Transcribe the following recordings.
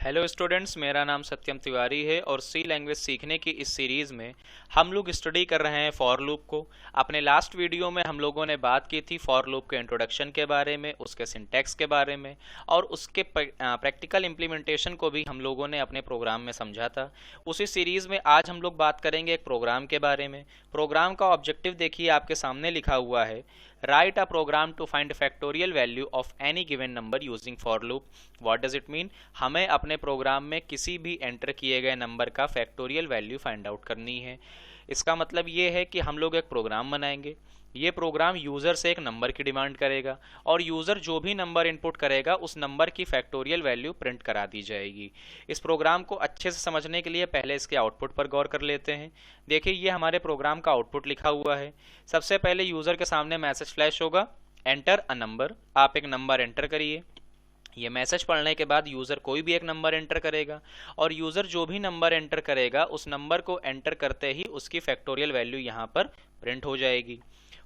Hello students, मेरा नाम सत्यम तिवारी है और सी लैंग्वेज सीखने की इस सीरीज़ में हम लोग स्टडी कर रहे हैं फॉर लूप को। अपने लास्ट वीडियो में हम लोगों ने बात की थी फॉर लूप के इंट्रोडक्शन के बारे में, उसके सिंटैक्स के बारे में और उसके प्रैक्टिकल इम्प्लीमेंटेशन को भी हम लोगों ने अपने प्रोग्राम में समझा था। उसी सीरीज़ में आज हम लोग बात करेंगे एक प्रोग्राम के बारे में। प्रोग्राम का ऑब्जेक्टिव देखिए, आपके सामने लिखा हुआ है, write a program to find factorial value of any given number using for loop. What does it mean? हमें अपने प्रोग्राम में किसी भी एंटर किए गए नंबर का फैक्टोरियल वैल्यू फाइंड आउट करनी है। इसका मतलब ये है कि हम लोग एक प्रोग्राम बनाएंगे। ये प्रोग्राम यूज़र से एक नंबर की डिमांड करेगा और यूज़र जो भी नंबर इनपुट करेगा उस नंबर की फैक्टोरियल वैल्यू प्रिंट करा दी जाएगी। इस प्रोग्राम को अच्छे से समझने के लिए पहले इसके आउटपुट पर गौर कर लेते हैं। देखिए, ये हमारे प्रोग्राम का आउटपुट लिखा हुआ है। सबसे पहले यूज़र के सामने मैसेज फ्लैश होगा, एंटर अ नंबर। आप एक नंबर एंटर करिए। ये मैसेज पढ़ने के बाद यूज़र कोई भी एक नंबर एंटर करेगा और यूज़र जो भी नंबर एंटर करेगा उस नंबर को एंटर करते ही उसकी फैक्टोरियल वैल्यू यहाँ पर प्रिंट हो जाएगी।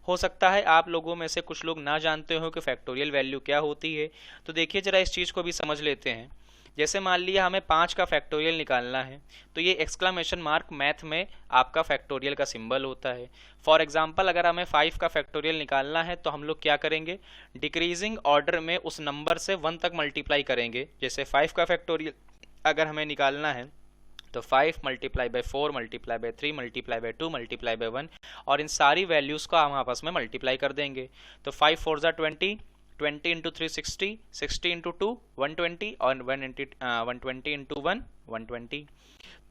हो सकता है आप लोगों में से कुछ लोग ना जानते हो कि फैक्टोरियल वैल्यू क्या होती है, तो देखिए ज़रा इस चीज़ को भी समझ लेते हैं। जैसे मान लिया हमें 5 का फैक्टोरियल निकालना है, तो ये एक्सक्लामेशन मार्क मैथ में आपका फैक्टोरियल का सिंबल होता है। फॉर एग्जांपल, अगर हमें 5 का फैक्टोरियल निकालना है तो हम लोग क्या करेंगे, डिक्रीजिंग ऑर्डर में उस नंबर से 1 तक मल्टीप्लाई करेंगे। जैसे 5 का फैक्टोरियल अगर हमें निकालना है तो 5 multiply by 4 multiply by 3 multiply by 2 multiply by 1, और इन सारी वैल्यूज़ को हम आपस में मल्टीप्लाई कर देंगे। तो 5 4 ज़ा 20, 20 इंटू 3 60, 60 इंटू 2 120 और 120 इंटू 1 120।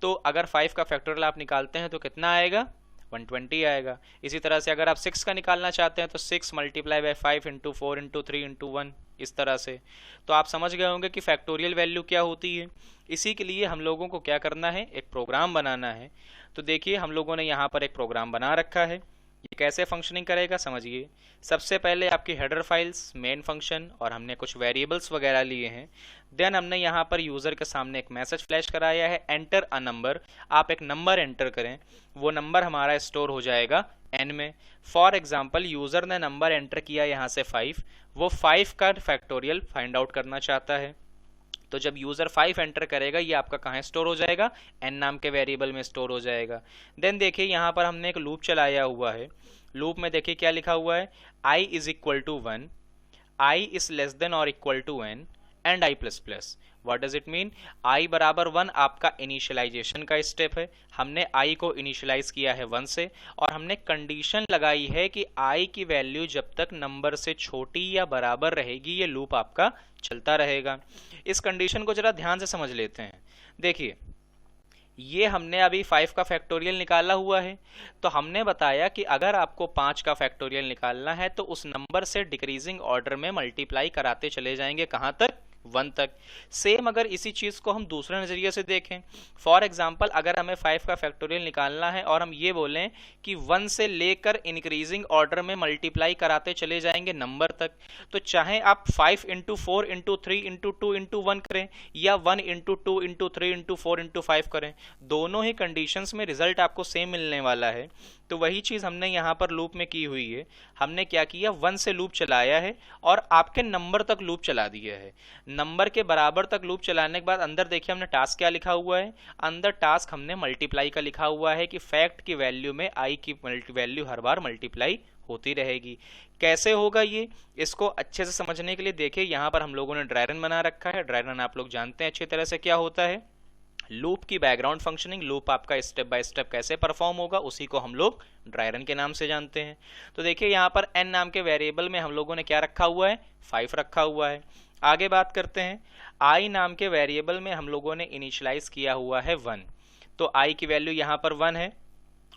तो अगर 5 का फैक्टोरियल आप निकालते हैं तो कितना आएगा, 120 आएगा। इसी तरह से अगर आप 6 का निकालना चाहते हैं तो 6 multiply by 5 into 4 into 3 into 1, इस तरह से। तो आप समझ गए होंगे कि फैक्टोरियल वैल्यू क्या होती है। इसी के लिए हम लोगों को क्या करना है, एक प्रोग्राम बनाना है। तो देखिए, हम लोगों ने यहाँ पर एक प्रोग्राम बना रखा है। ये कैसे फंक्शनिंग करेगा समझिए। सबसे पहले आपकी हेडर फाइल्स, मेन फंक्शन और हमने कुछ वेरिएबल्स वगैरह लिए हैं। देन हमने यहाँ पर यूज़र के सामने एक मैसेज फ्लैश कराया है, एंटर अ नंबर। आप एक नंबर एंटर करें, वो नंबर हमारा स्टोर हो जाएगा एन में। फॉर एग्जाम्पल, यूज़र ने नंबर एंटर किया यहाँ से 5, वो 5 का फैक्टोरियल फाइंड आउट करना चाहता है। तो जब यूज़र 5 एंटर करेगा, ये आपका कहाँ स्टोर हो जाएगा, एन नाम के वेरिएबल में स्टोर हो जाएगा। देन देखिए, यहाँ पर हमने एक लूप चलाया हुआ है। लूप में देखिए क्या लिखा हुआ है, i is equal to 1, i is less than और equal to n and i plus plus. What does it mean? i बराबर 1 आपका इनिशियलाइजेशन का स्टेप है। हमने i को इनिशियलाइज किया है 1 से और हमने कंडीशन लगाई है कि i की वैल्यू जब तक नंबर से छोटी या बराबर रहेगी ये लूप आपका चलता रहेगा। इस कंडीशन को जरा ध्यान से समझ लेते हैं। देखिए, ये हमने अभी 5 का फैक्टोरियल निकाला हुआ है। तो हमने बताया कि अगर आपको 5 का फैक्टोरियल निकालना है तो उस नंबर से डिक्रीजिंग ऑर्डर में मल्टीप्लाई कराते चले जाएंगे, कहाँ तक, 1 तक। सेम अगर इसी चीज़ को हम दूसरे नज़रिए से देखें, फॉर एग्जांपल अगर हमें 5 का फैक्टोरियल निकालना है और हम ये बोलें कि 1 से लेकर इंक्रीजिंग ऑर्डर में मल्टीप्लाई कराते चले जाएंगे नंबर तक, तो चाहे आप 5 इंटू 4 इंटू 3 इंटू 2 इंटू 1 करें या 1 इंटू 2 इंटू 3 इंटू 4 इंटू 5 करें, दोनों ही कंडीशंस में रिजल्ट आपको सेम मिलने वाला है। तो वही चीज़ हमने यहाँ पर लूप में की हुई है। हमने क्या किया, 1 से लूप चलाया है और आपके नंबर तक लूप चला दिया है। नंबर के बराबर तक लूप चलाने के बाद अंदर देखिए हमने टास्क क्या लिखा हुआ है, अंदर टास्क हमने मल्टीप्लाई का लिखा हुआ है कि फैक्ट की वैल्यू में आई की वैल्यू हर बार मल्टीप्लाई होती रहेगी। कैसे होगा ये, इसको अच्छे से समझने के लिए देखिए, यहाँ पर हम लोगों ने ड्राई रन बना रखा है। ड्राई रन आप लोग जानते हैं अच्छी तरह से क्या होता है, लूप की बैकग्राउंड फंक्शनिंग। लूप आपका स्टेप बाय स्टेप कैसे परफॉर्म होगा उसी को हम लोग ड्राई रन के नाम से जानते हैं। तो देखिए, यहाँ पर n नाम के वेरिएबल में हम लोगों ने क्या रखा हुआ है, 5 रखा हुआ है। आगे बात करते हैं, i नाम के वेरिएबल में हम लोगों ने इनिशियलाइज किया हुआ है 1, तो i की वैल्यू यहाँ पर 1 है।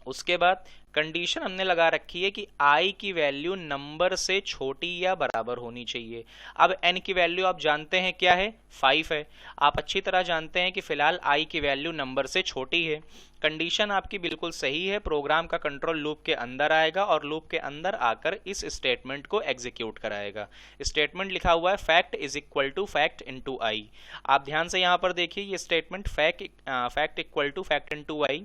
उसके बाद कंडीशन हमने लगा रखी है कि i की वैल्यू नंबर से छोटी या बराबर होनी चाहिए। अब n की वैल्यू आप जानते हैं क्या है, 5 है। आप अच्छी तरह जानते हैं कि फिलहाल i की वैल्यू नंबर से छोटी है। कंडीशन आपकी बिल्कुल सही है। प्रोग्राम का कंट्रोल लूप के अंदर आएगा और लूप के अंदर आकर इस स्टेटमेंट को एग्जीक्यूट कराएगा। स्टेटमेंट लिखा हुआ है fact is equal to fact into i. आप ध्यान से यहाँ पर देखिए, ये statement fact equal to fact into i.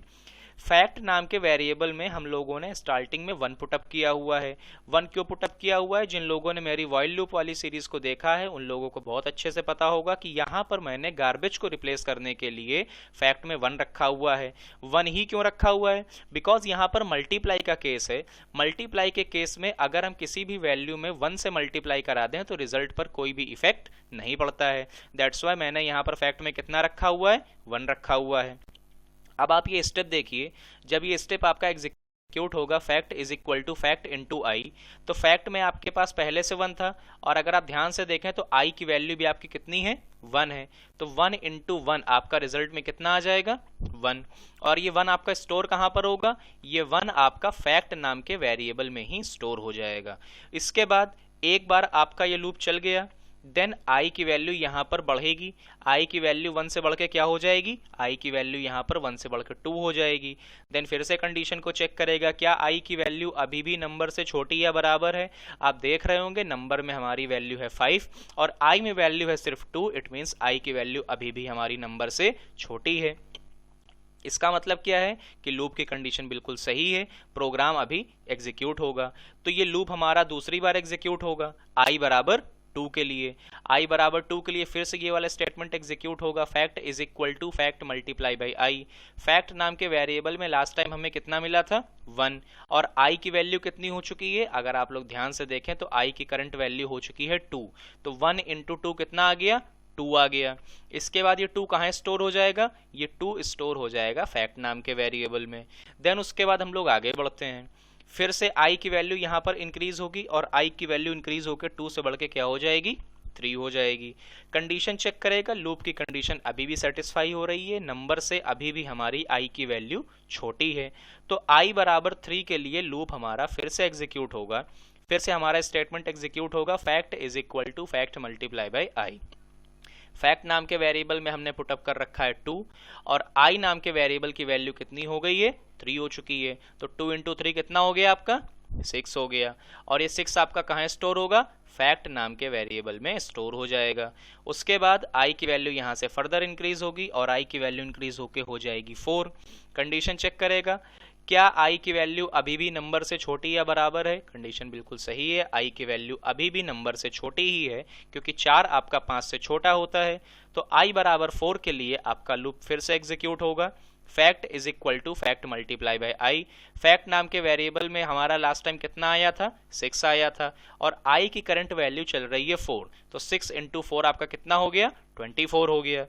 Fact नाम के वेरिएबल में हम लोगों ने स्टार्टिंग में 1 पुटअप किया हुआ है। 1 क्यों पुटअप किया हुआ है? जिन लोगों ने मेरी व्हाइल लूप वाली सीरीज को देखा है उन लोगों को बहुत अच्छे से पता होगा कि यहाँ पर मैंने गार्बेज को रिप्लेस करने के लिए फैक्ट में 1 रखा हुआ है। 1 ही क्यों रखा हुआ है? बिकॉज यहाँ पर मल्टीप्लाई का केस है। मल्टीप्लाई के केस में अगर हम किसी भी वैल्यू में 1 से मल्टीप्लाई करा दें तो रिजल्ट पर कोई भी इफेक्ट नहीं पड़ता है। दैट्स वाई मैंने यहाँ पर फैक्ट में कितना रखा हुआ है? 1 रखा हुआ है। अब आप ये स्टेप देखिए, जब ये स्टेप आपका एग्जीक्यूट होगा fact is equal to fact into i, तो फैक्ट में आपके पास पहले से 1 था और अगर आप ध्यान से देखें तो आई की वैल्यू भी आपकी कितनी है? 1 है। तो 1 इंटू 1 आपका रिजल्ट में कितना आ जाएगा? 1। और ये 1 आपका स्टोर कहां पर होगा? ये 1 आपका फैक्ट नाम के वेरिएबल में ही स्टोर हो जाएगा। इसके बाद एक बार आपका ये लूप चल गया, देन आई की वैल्यू यहाँ पर बढ़ेगी। आई की वैल्यू 1 से बढ़ के क्या हो जाएगी? आई की वैल्यू यहाँ पर 1 से बढ़ के 2 हो जाएगी। देन फिर से कंडीशन को चेक करेगा, क्या आई की वैल्यू अभी भी नंबर से छोटी या बराबर है? आप देख रहे होंगे नंबर में हमारी वैल्यू है 5 और आई में वैल्यू है सिर्फ 2। इट मीन्स आई की वैल्यू अभी भी हमारी नंबर से छोटी है। इसका मतलब क्या है कि लूप की कंडीशन बिल्कुल सही है, प्रोग्राम अभी एग्जीक्यूट होगा। तो ये लूप हमारा दूसरी बार एग्जीक्यूट होगा आई बराबर 2 के लिए। आई बराबर 2 के लिए फिर से ये वाला स्टेटमेंट एग्जीक्यूट होगा, fact is equal to fact multiply by i. Fact नाम के वेरिएबल में लास्ट टाइम हमें कितना मिला था? 1। और आई की वैल्यू कितनी हो चुकी है? अगर आप लोग ध्यान से देखें तो आई की करंट वैल्यू हो चुकी है 2। तो 1 इंटू 2 कितना आ गया? 2 आ गया। इसके बाद ये 2 कहाँ स्टोर हो जाएगा? ये 2 स्टोर हो जाएगा फैक्ट नाम के वेरिएबल में। देन उसके बाद हम लोग आगे बढ़ते हैं, फिर से आई की वैल्यू यहाँ पर इंक्रीज होगी और आई की वैल्यू इंक्रीज होकर 2 से बढ़ के क्या हो जाएगी? 3 हो जाएगी। कंडीशन चेक करेगा, लूप की कंडीशन अभी भी सेटिस्फाई हो रही है, नंबर से अभी भी हमारी आई की वैल्यू छोटी है। तो आई बराबर 3 के लिए लूप हमारा फिर से एग्जीक्यूट होगा। फिर से हमारा स्टेटमेंट एग्जीक्यूट होगा, fact is equal to fact multiply by i. Fact नाम के वेरिएबल में हमने पुटअप कर रखा है 2 और आई नाम के वेरिएबल की वैल्यू कितनी हो गई है? 3 हो चुकी है। तो 2 इंटू 3 कितना हो गया आपका? 6 हो गया। और ये 6 आपका कहाँ स्टोर होगा? फैक्ट नाम के वेरिएबल में स्टोर हो जाएगा। उसके बाद आई की वैल्यू यहाँ से फर्दर इंक्रीज होगी और आई की वैल्यू इंक्रीज होके हो जाएगी 4। कंडीशन चेक करेगा, क्या आई की वैल्यू अभी भी नंबर से छोटी या बराबर है? कंडीशन बिल्कुल सही है, आई की वैल्यू अभी भी नंबर से छोटी ही है क्योंकि 4 आपका 5 से छोटा होता है। तो आई बराबर 4 के लिए आपका लूप फिर से एग्जीक्यूट होगा, fact is equal to fact multiply by i. Fact नाम के वेरिएबल में हमारा लास्ट टाइम कितना आया था? 6 आया था और आई की करंट वैल्यू चल रही है 4। तो 6 इंटू 4 आपका कितना हो गया? 24 हो गया।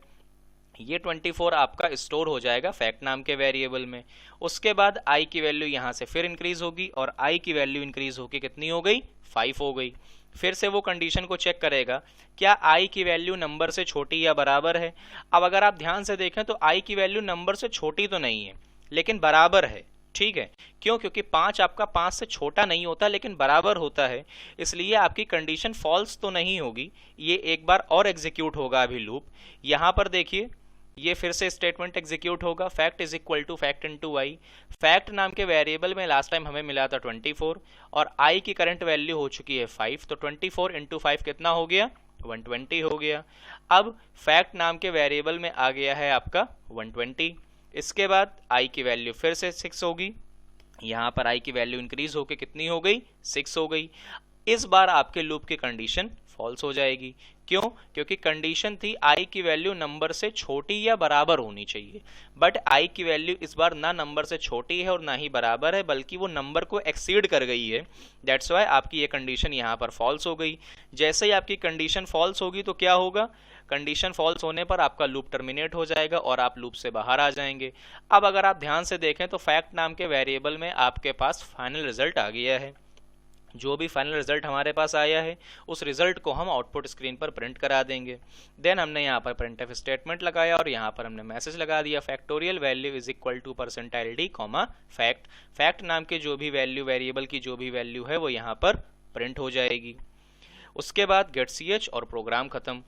ये 24 आपका स्टोर हो जाएगा फैक्ट नाम के वेरिएबल में। उसके बाद आई की वैल्यू यहाँ से फिर इंक्रीज होगी और आई की वैल्यू इंक्रीज होगी कितनी हो गई? 5 हो गई। फिर से वो कंडीशन को चेक करेगा, क्या आई की वैल्यू नंबर से छोटी या बराबर है? अब अगर आप ध्यान से देखें तो आई की वैल्यू नंबर से छोटी तो नहीं है लेकिन बराबर है। ठीक है, क्यों? क्योंकि 5 आपका 5 से छोटा नहीं होता लेकिन बराबर होता है, इसलिए आपकी कंडीशन फॉल्स तो नहीं होगी। ये एक बार और एग्जीक्यूट होगा अभी लूप। यहां पर देखिए, ये फिर से स्टेटमेंट एग्जीक्यूट होगा, fact is equal to fact into i. Fact नाम के वेरिएबल में लास्ट टाइम हमें मिला था 24 और आई की करंट वैल्यू हो चुकी है 5। तो 24 इंटू 5 कितना हो गया? 120 हो गया। अब फैक्ट नाम के वेरिएबल में आ गया है आपका 120। इसके बाद आई की वैल्यू फिर से 6 होगी, यहाँ पर आई की वैल्यू इंक्रीज होकर कितनी हो गई? 6 हो गई। इस बार आपके लूप की कंडीशन फॉल्स हो जाएगी। क्यों? क्योंकि कंडीशन थी आई की वैल्यू नंबर से छोटी या बराबर होनी चाहिए, बट आई की वैल्यू इस बार ना नंबर से छोटी है और ना ही बराबर है, बल्कि वो नंबर को एक्सीड कर गई है। दैट्स वाई आपकी ये कंडीशन यहाँ पर फॉल्स हो गई। जैसे ही आपकी कंडीशन फॉल्स होगी तो क्या होगा? कंडीशन फॉल्स होने पर आपका लूप टर्मिनेट हो जाएगा और आप लूप से बाहर आ जाएंगे। अब अगर आप ध्यान से देखें तो फैक्ट नाम के वेरिएबल में आपके पास फाइनल रिजल्ट आ गया है। जो भी फाइनल रिजल्ट हमारे पास आया है उस रिजल्ट को हम आउटपुट स्क्रीन पर प्रिंट करा देंगे। देन हमने यहाँ पर प्रिंटफ स्टेटमेंट लगाया और यहाँ पर हमने मैसेज लगा दिया, factorial value is equal to percentile D comma fact. Fact नाम के जो भी वैल्यू, वेरिएबल की जो भी वैल्यू है वो यहाँ पर प्रिंट हो जाएगी। उसके बाद गेट ch और प्रोग्राम खत्म।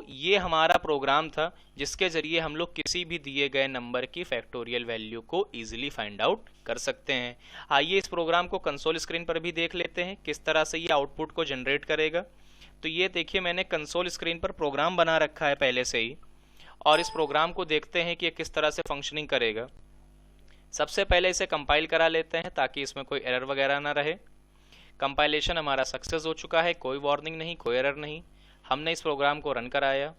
ये हमारा प्रोग्राम था जिसके जरिए हम लोग किसी भी दिए गए नंबर की फैक्टोरियल वैल्यू को इजीली फाइंड आउट कर सकते हैं। आइए इस प्रोग्राम को कंसोल स्क्रीन पर भी देख लेते हैं किस तरह से ये आउटपुट को जनरेट करेगा। तो ये देखिए, मैंने कंसोल स्क्रीन पर प्रोग्राम बना रखा है पहले से ही, और इस प्रोग्राम को देखते हैं कि ये किस तरह से फंक्शनिंग करेगा। सबसे पहले इसे कंपाइल करा लेते हैं ताकि इसमें कोई एरर वगैरह ना रहे। कंपाइलेशन हमारा सक्सेस हो चुका है, कोई वार्निंग नहीं, कोई एरर नहीं। हमने इस प्रोग्राम को रन कराया।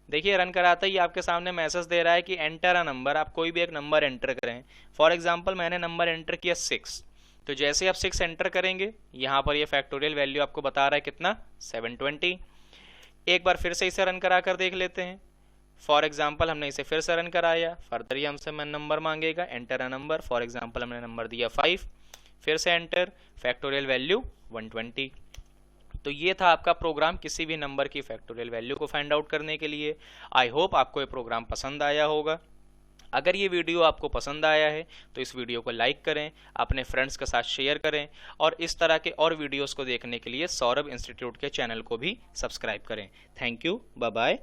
देखिए रन कराते ही आपके सामने मैसेज दे रहा है कि एंटर अ नंबर, आप कोई भी एक नंबर एंटर करें। फॉर एग्जांपल मैंने नंबर एंटर किया 6, तो जैसे आप 6 एंटर करेंगे यहाँ पर ये फैक्टोरियल वैल्यू आपको बता रहा है कितना, 720। एक बार फिर से इसे रन करा कर देख लेते हैं। फॉर एग्जाम्पल हमने इसे फिर से रन कराया, फर्दर ही हमसे नंबर मांगेगा, enter a number. For example हमने नंबर दिया 5, फिर से एंटर, फैक्टोरियल वैल्यू 120। तो ये था आपका प्रोग्राम किसी भी नंबर की फैक्टोरियल वैल्यू को फाइंड आउट करने के लिए। आई होप आपको ये प्रोग्राम पसंद आया होगा। अगर ये वीडियो आपको पसंद आया है तो इस वीडियो को लाइक करें, अपने फ्रेंड्स के साथ शेयर करें और इस तरह के और वीडियोस को देखने के लिए सौरभ इंस्टीट्यूट के चैनल को भी सब्सक्राइब करें। Thank you, bye bye.